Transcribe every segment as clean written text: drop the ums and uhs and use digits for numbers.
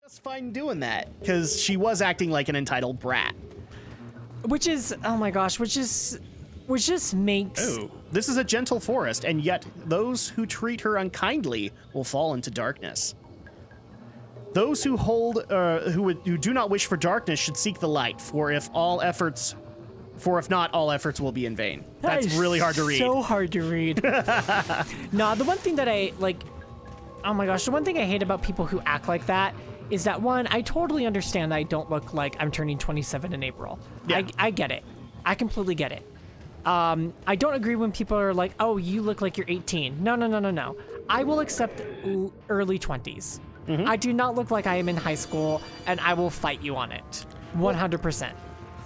Just fine doing that because she was acting like an entitled brat. Which is, oh my gosh, which just makes... Oh, this is a gentle forest, and yet those who treat her unkindly will fall into darkness. Those who who do not wish for darkness should seek the light, for if not, all efforts will be in vain. That's really hard to read. So hard to read. No, the one thing that I, like, oh my gosh, the one thing I hate about people who act like that is that, one, I totally understand that I don't look like I'm turning 27 in April. Yeah. I get it. I completely get it. I don't agree when people are like, oh, you look like you're 18. No. I will accept early 20s. Mm-hmm. I do not look like I am in high school, and I will fight you on it. 100%.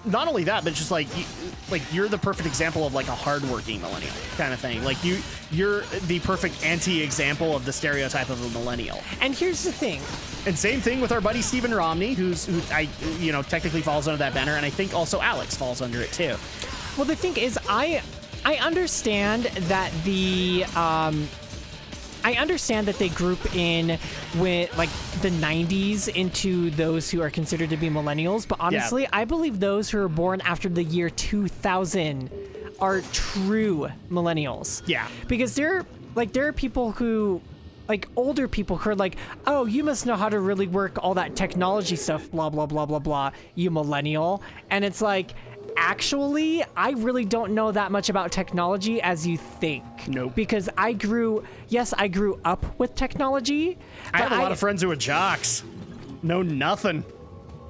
Not only that, but just like you're the perfect example of like a hardworking millennial kind of thing. Like you're the perfect anti-example of the stereotype of a millennial. And here's the thing. And same thing with our buddy Stephen Romney, who technically falls under that banner, and I think also Alex falls under it too. Well, the thing is, I understand that I understand that they group in with like the 90s into those who are considered to be millennials, but honestly, I believe those who are born after the year 2000 are true millennials. Yeah. Because there are people who, like older people who are like, oh, you must know how to really work all that technology stuff, blah, blah, blah, blah, blah, you millennial. And it's like, actually, I really don't know that much about technology as you think. Nope. Because I grew up with technology. I have a lot of friends who are jocks. Know nothing.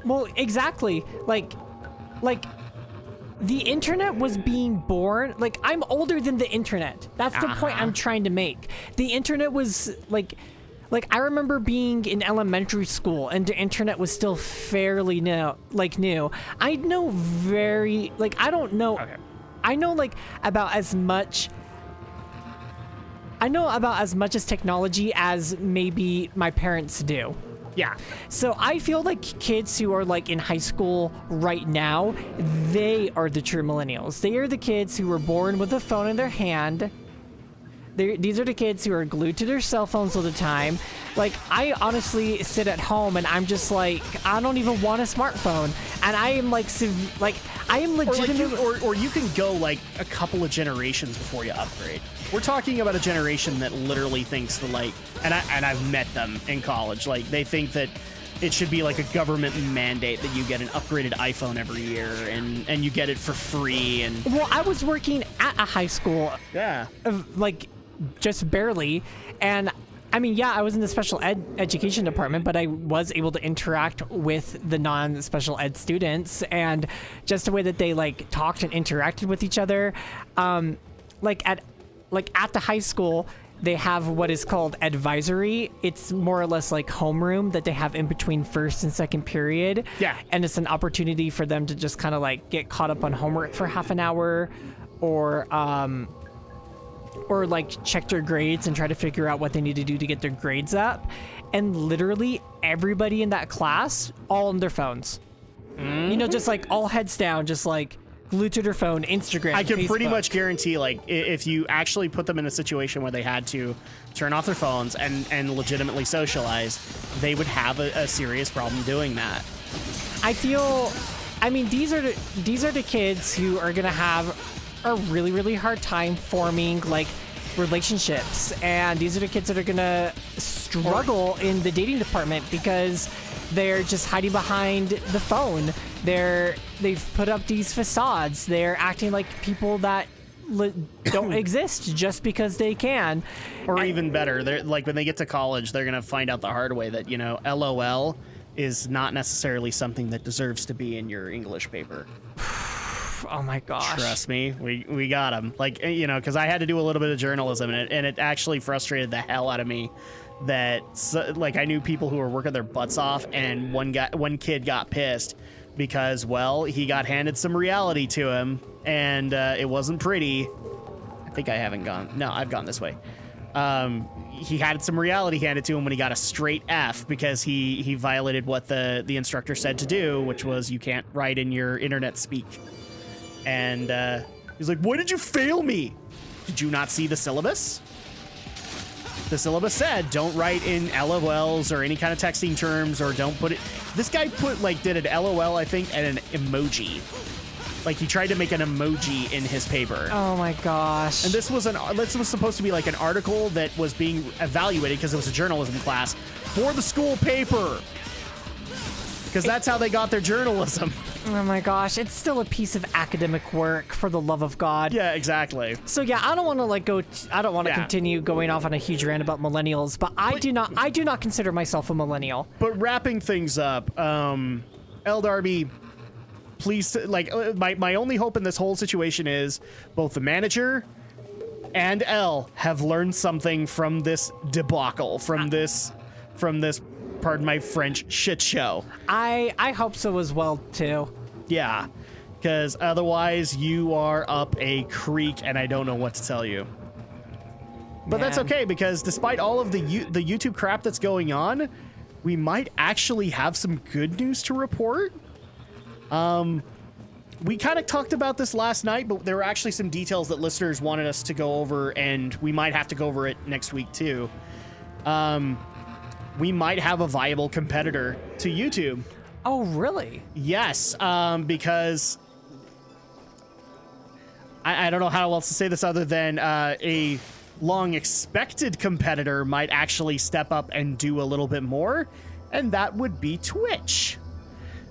Well, exactly. Like the internet was being born. Like, I'm older than the internet. That's the point I'm trying to make. The internet was like I remember being in elementary school and the internet was still fairly new. I know I don't know. Okay. I know about as much as technology as maybe my parents do. Yeah. So I feel like kids who are like in high school right now, they are the true millennials. They are the kids who were born with a phone in their hand. These are the kids who are glued to their cell phones all the time. Like, I honestly sit at home and I'm just like, I don't even want a smartphone. And I am I am legitimately... Or you can go like a couple of generations before you upgrade. We're talking about a generation that literally thinks that and I've met them in college. Like, they think that it should be like a government mandate that you get an upgraded iPhone every year and you get it for free. And well, I was working at a high school. Yeah. Just barely. And I mean, yeah, I was in the special education department, but I was able to interact with the non-special ed students, and just the way that they talked and interacted with each other. At the high school, they have what is called advisory. It's more or less like homeroom that they have in between first and second period. Yeah. And it's an opportunity for them to just kind of get caught up on homework for half an hour, or check their grades and try to figure out what they need to do to get their grades up. And literally everybody in that class, all on their phones. Mm-hmm. Just all heads down, just glued to their phone, Instagram, I can Facebook. Pretty much guarantee, if you actually put them in a situation where they had to turn off their phones and legitimately socialize, they would have a serious problem doing that. These are the kids who are gonna have a really, really hard time forming relationships, and these are the kids that are gonna struggle in the dating department because they're just hiding behind the phone. They've put up these facades. They're acting like people that don't exist just because they can. Or even better, they're when they get to college, they're gonna find out the hard way that LOL is not necessarily something that deserves to be in your English paper. Oh my gosh. Trust me, we got them. Because I had to do a little bit of journalism, and it actually frustrated the hell out of me that I knew people who were working their butts off, and one kid got pissed because, well, he got handed some reality to him, and it wasn't pretty. I think I haven't gone. No, I've gone this way. He had some reality handed to him when he got a straight F because he violated what the instructor said to do, which was you can't write in your internet speak. And he's like, why did you fail me? Did you not see the syllabus? the syllabus said don't write in LOLs or any kind of texting terms, or don't put it. This guy did an LOL, I think, and an emoji. Like, he tried to make an emoji in his paper. Oh my gosh. And this was supposed to be like an article that was being evaluated because it was a journalism class for the school paper. Because that's how they got their journalism. Oh my gosh, it's still a piece of academic work, for the love of God. Yeah, exactly. So yeah, I don't want to continue going off on a huge rant about millennials, but I do not consider myself a millennial. But wrapping things up, L Darby, please, my only hope in this whole situation is both the manager and L have learned something from this debacle, from this, pardon my French, shit show. I hope so as well, too. Yeah, because otherwise you are up a creek, and I don't know what to tell you. But that's okay, because despite all of the YouTube crap that's going on, we might actually have some good news to report. We kind of talked about this last night, but there were actually some details that listeners wanted us to go over, and we might have to go over it next week, too. We might have a viable competitor to YouTube. Oh, really? Yes, because I don't know how else to say this other than a long-expected competitor might actually step up and do a little bit more, and that would be Twitch.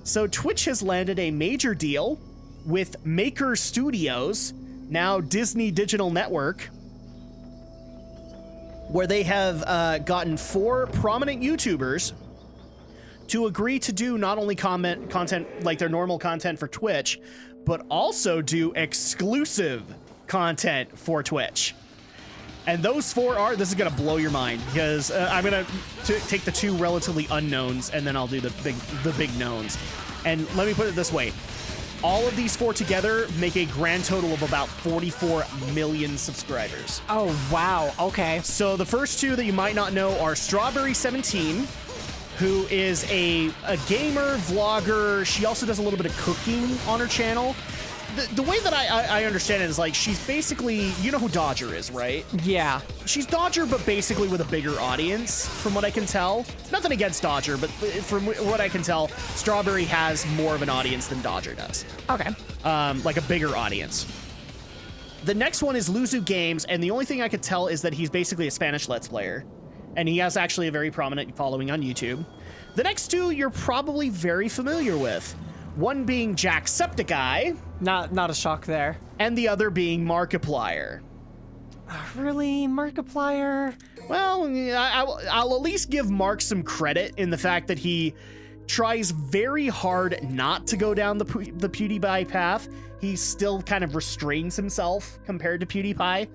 So Twitch has landed a major deal with Maker Studios, now Disney Digital Network, where they have gotten 4 prominent YouTubers to agree to do not only content like their normal content for Twitch, but also do exclusive content for Twitch. And those 4 are, this is going to blow your mind, because I'm going to take the 2 relatively unknowns, and then I'll do the big knowns. And let me put it this way. All of these 4 together make a grand total of about 44 million subscribers. Oh, wow. Okay. So the first 2 that you might not know are Strawberry17, who is a gamer, vlogger. She also does a little bit of cooking on her channel. The way that I understand it is, like, she's basically, you know who Dodger is, right? Yeah. She's Dodger, but basically with a bigger audience, from what I can tell. Nothing against Dodger, but from what I can tell, Strawberry has more of an audience than Dodger does. Okay. Like a bigger audience. The next one is Luzu Games, and the only thing I could tell is that he's basically a Spanish Let's Player, and he has actually a very prominent following on YouTube. The next 2 you're probably very familiar with. One being Jacksepticeye. Not a shock there. And the other being Markiplier. Really? Markiplier? Well, I'll at least give Mark some credit in the fact that he tries very hard not to go down the PewDiePie path. He still kind of restrains himself compared to PewDiePie.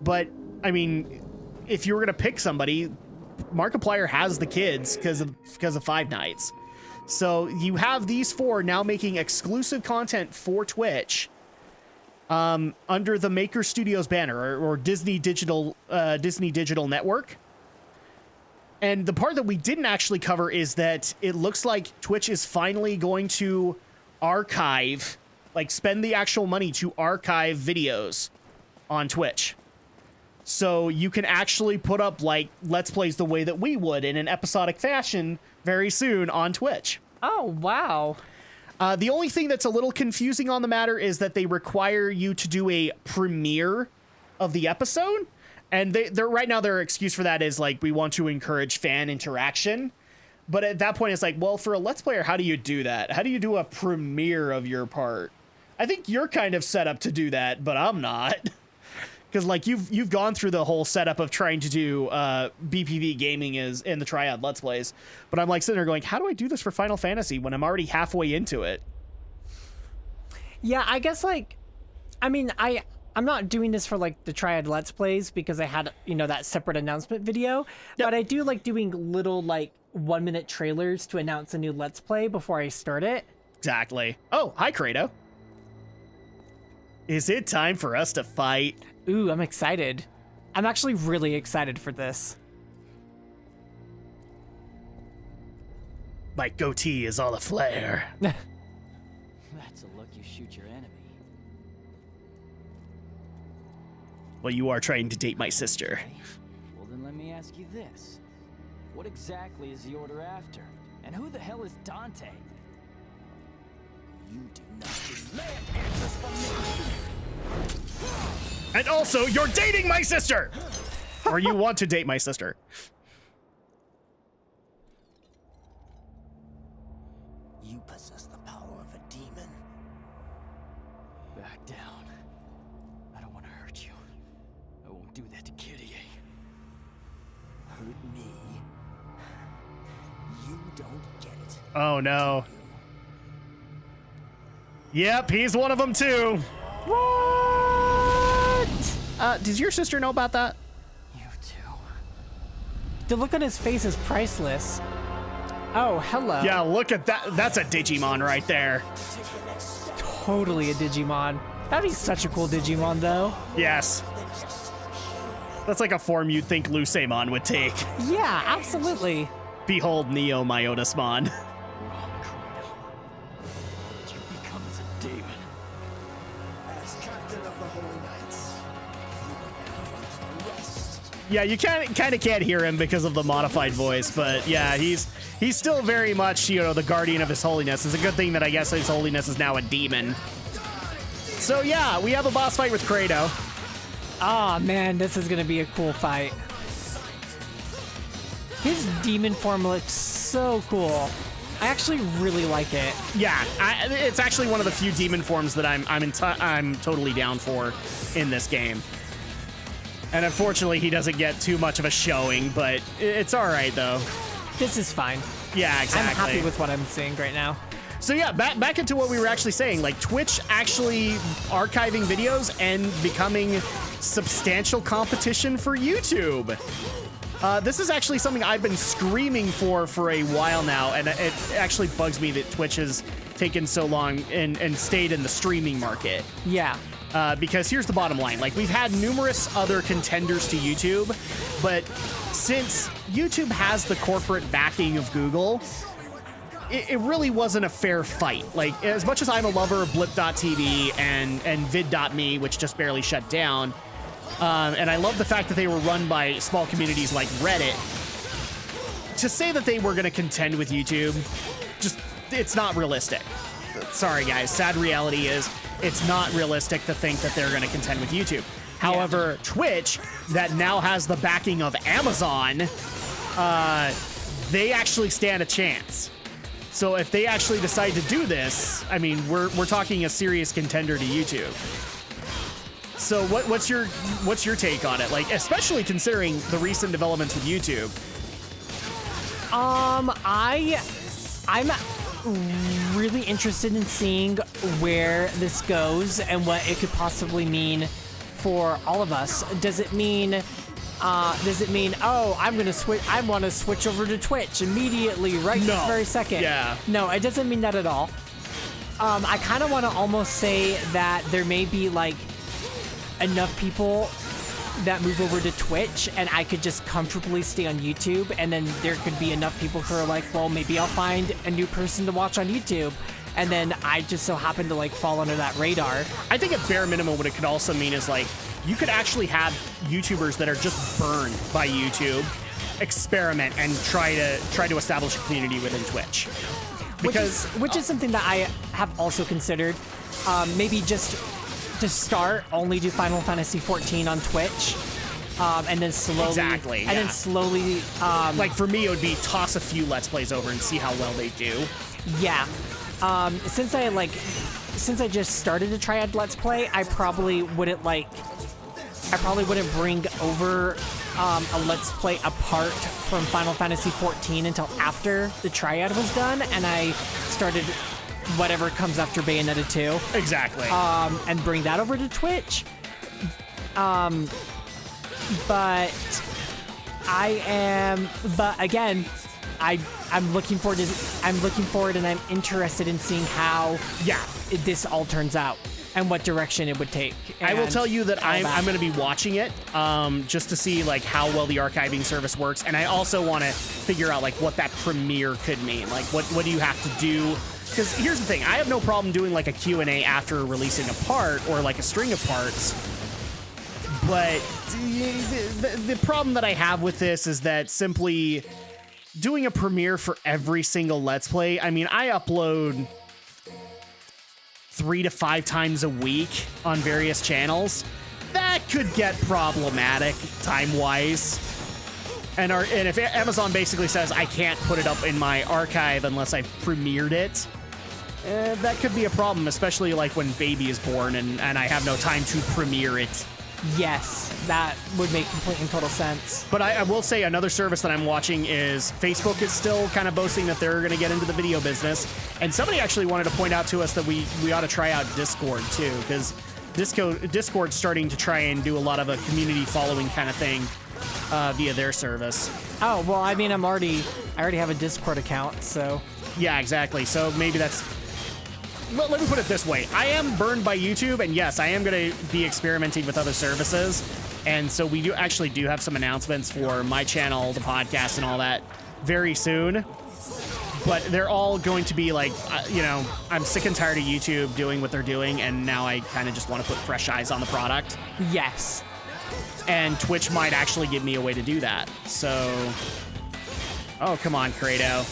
But, I mean, if you were going to pick somebody, Markiplier has the kids because of Five Nights. So you have these 4 now making exclusive content for Twitch under the Maker Studios banner or Disney Digital Network. And the part that we didn't actually cover is that it looks like Twitch is finally going to archive, like spend the actual money to archive videos on Twitch. So you can actually put up like Let's Plays the way that we would in an episodic fashion very soon on Twitch. Oh, wow. The only thing that's a little confusing on the matter is that they require you to do a premiere of the episode. And they're right now their excuse for that is like, we want to encourage fan interaction. But at that point, it's like, well, for a Let's Player, how do you do that? How do you do a premiere of your part? I think you're kind of set up to do that, but I'm not. Because like you've gone through the whole setup of trying to do BPV gaming is in the Triad Let's Plays, but I'm like sitting there going, how do I do this for Final Fantasy when I'm already halfway into it? Yeah, I guess like, I mean, I'm not doing this for like the Triad Let's Plays because I had, you know, that separate announcement video, but I do like doing little like 1-minute trailers to announce a new Let's Play before I start it. Exactly. Oh, hi Credo. Is it time for us to fight? Ooh, I'm excited. I'm actually really excited for this. My goatee is all aflare. That's a look you shoot your enemy. Well, you are trying to date my sister. Well, then then let me ask you this. What exactly is the Order after? And who the hell is Dante? You do not demand answers from me! And also, you're dating my sister! Or you want to date my sister. You possess the power of a demon. Back down. I don't want to hurt you. I won't do that to Kitty. Hurt me? You don't get it. Oh no. Yep, he's one of them too. What? Does your sister know about that? You too. The look on his face is priceless. Oh, hello. Yeah, look at that. That's a Digimon right there. Totally a Digimon. That'd be such a cool Digimon, though. Yes. That's like a form you'd think Lucemon would take. Yeah, absolutely. Behold Neo Myotismon. Wrong, Credo. What you become is a demon. As captain of the Holy Knights, you will now rest. Yeah, you kind of can't hear him because of the modified voice, but yeah, he's still very much, you know, the guardian of His Holiness. It's a good thing that I guess His Holiness is now a demon. So yeah, we have a boss fight with Credo. Ah, man, this is gonna be a cool fight. His demon form looks so cool. I actually really like it. Yeah, it's actually one of the few demon forms that I'm totally down for in this game. And unfortunately, he doesn't get too much of a showing, but it's all right though. This is fine. Yeah, exactly. I'm happy with what I'm seeing right now. So yeah, back into what we were actually saying, like Twitch actually archiving videos and becoming substantial competition for YouTube. This is actually something I've been screaming for a while now, and it actually bugs me that Twitch has taken so long and stayed in the streaming market. Yeah. Because here's the bottom line. Like, we've had numerous other contenders to YouTube, but since YouTube has the corporate backing of Google, it really wasn't a fair fight. Like, as much as I'm a lover of Blip.tv and Vid.me, which just barely shut down, and I love the fact that they were run by small communities like Reddit, to say that they were going to contend with YouTube, just, it's not realistic. Sorry, guys. Sad reality is it's not realistic to think that they're going to contend with YouTube. However, Twitch, that now has the backing of Amazon, they actually stand a chance. So if they actually decide to do this, I mean, we're talking a serious contender to YouTube. So what's your take on it? Like, especially considering the recent developments with YouTube. I'm really interested in seeing where this goes and what it could possibly mean for all of us. Does it mean, oh, I want to switch over to Twitch immediately, right this very second? Yeah. No, it doesn't mean that at all. I kind of want to almost say that there may be, like, enough people that move over to Twitch and I could just comfortably stay on YouTube, and then there could be enough people who are like, well, maybe I'll find a new person to watch on YouTube, and then I just so happen to, like, fall under that radar. I think at bare minimum what it could also mean is, like, you could actually have YouTubers that are just burned by YouTube experiment and try to establish a community within Twitch. Because which is something that I have also considered. Maybe just to start, only do Final Fantasy 14 on Twitch, and then slowly, then slowly, like, for me, it would be toss a few Let's Plays over and see how well they do. Yeah. Since I just started a Triad Let's Play, I probably wouldn't bring over a Let's Play apart from Final Fantasy 14 until after the Triad was done, and I started whatever comes after Bayonetta 2. Exactly. And bring that over to Twitch. But again, I'm looking forward and I'm interested in seeing how this all turns out and what direction it would take. I will tell you that I'm going to be watching it just to see, like, how well the archiving service works, and I also want to figure out, like, what that premiere could mean. Like, what do you have to do? Because here's the thing, I have no problem doing, like, a Q&A after releasing a part or, like, a string of parts, But the problem that I have with this is that simply doing a premiere for every single Let's Play, I mean, I upload 3 to 5 times a week on various channels. That could get problematic time-wise. And if Amazon basically says I can't put it up in my archive unless I've premiered it, that could be a problem, especially like when baby is born and I have no time to premiere it. Yes, that would make complete and total sense. But I will say another service that I'm watching is Facebook is still kind of boasting that they're going to get into the video business. And somebody actually wanted to point out to us that we ought to try out Discord too, because Discord's starting to try and do a lot of a community following kind of thing via their service. Oh, well, I mean, I already have a Discord account, so. Yeah, exactly. So maybe that's... Well, let me put it this way. I am burned by YouTube, and yes, I am going to be experimenting with other services. And so we do have some announcements for my channel, the podcast, and all that very soon. But they're all going to be like, I'm sick and tired of YouTube doing what they're doing, and now I kind of just want to put fresh eyes on the product. Yes. And Twitch might actually give me a way to do that. So, oh, come on, Credo.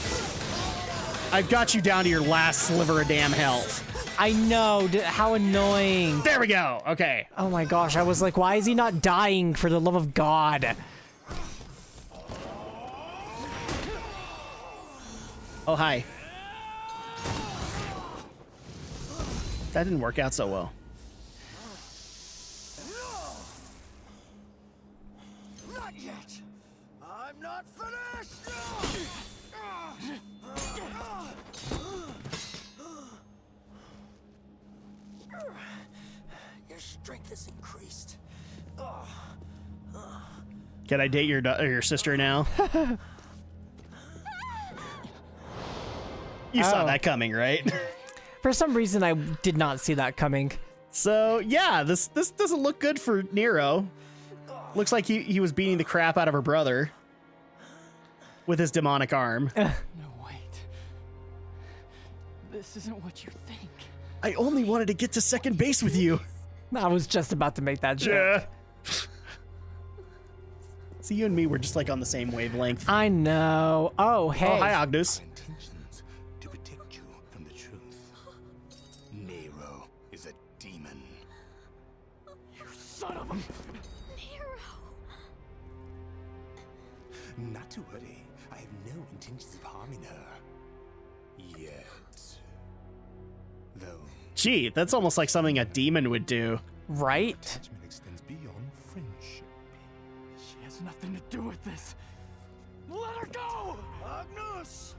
I've got you down to your last sliver of damn health. I know, how annoying. There we go, okay. Oh my gosh, I was like, why is he not dying, for the love of God? Oh, hi. That didn't work out so well. Not yet. I'm not finished. Your strength is increased. Can I date your sister now? You saw that coming, right? For some reason, I did not see that coming. So, yeah, this doesn't look good for Nero. Looks like he was beating the crap out of her brother with his demonic arm. No, wait. This isn't what you think. I only wanted to get to second base with you. I was just about to make that joke. Yeah. See, you and me were just like on the same wavelength. I know. Oh, hey. Oh, hi, Agnus. Intentions to protect you from the truth. Nero is a demon. You son of a... Not to worry, I have no intentions of harming her. Yet. Though. Gee, that's almost like something a demon would do. Right? Attachment extends beyond friendship. She has nothing to do with this. Let her go! Agnus!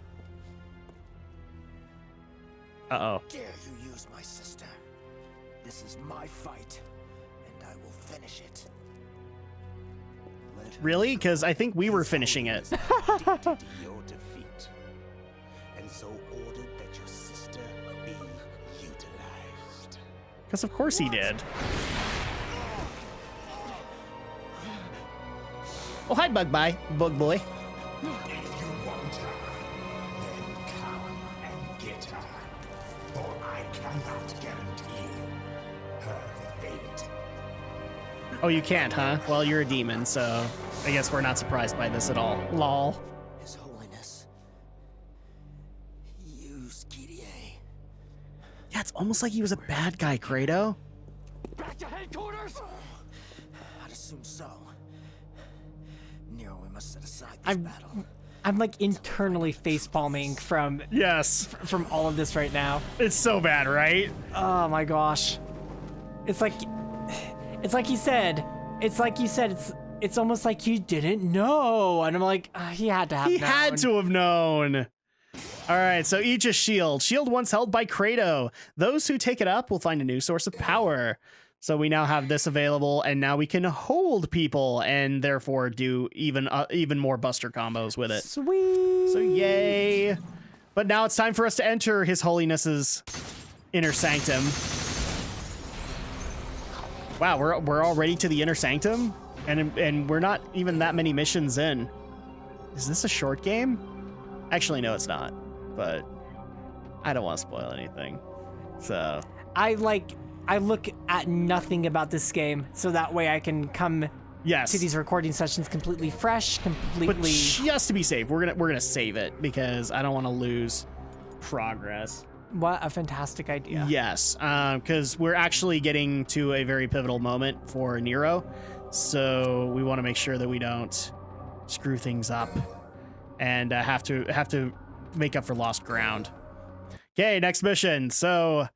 Uh-oh. Dare you use my sister? This is my fight, and I will finish it. Let her Really? Because I think we were finishing it. Dictated to your defeat. And so ordered that your sister be utilized. Because of course he did. Oh, hi, Bug Boy. If you want her, then come and get her. For I cannot guarantee her fate. Oh, you can't, huh? Well, you're a demon, so I guess we're not surprised by this at all. Lol. His Holiness. Use Gideon. Yeah, it's almost like he was a bad guy, Credo. Back to headquarters! I'd assume so. Nero, we must set aside this battle. I'm like internally facepalming from Yes. all of this right now. It's so bad, right? Oh my gosh. It's like he said. It's almost like you didn't know. And I'm like, he had to have He known. had to have known. All right, so each a shield. Shield once held by Credo. Those who take it up will find a new source of power. So we now have this available, and now we can hold people and therefore do even more buster combos with it. Sweet. So yay. But now it's time for us to enter His Holiness's inner sanctum. Wow, we're already to the inner sanctum? And we're not even that many missions in. Is this a short game? Actually, no, it's not. But I don't want to spoil anything. So I look at nothing about this game, so that way I can come Yes. to these recording sessions completely fresh, But completely. just to be safe, we're gonna save it because I don't want to lose progress. What a fantastic idea. Yes, because we're actually getting to a very pivotal moment for Nero, so we want to make sure that we don't screw things up and have to make up for lost ground. Okay, next mission. So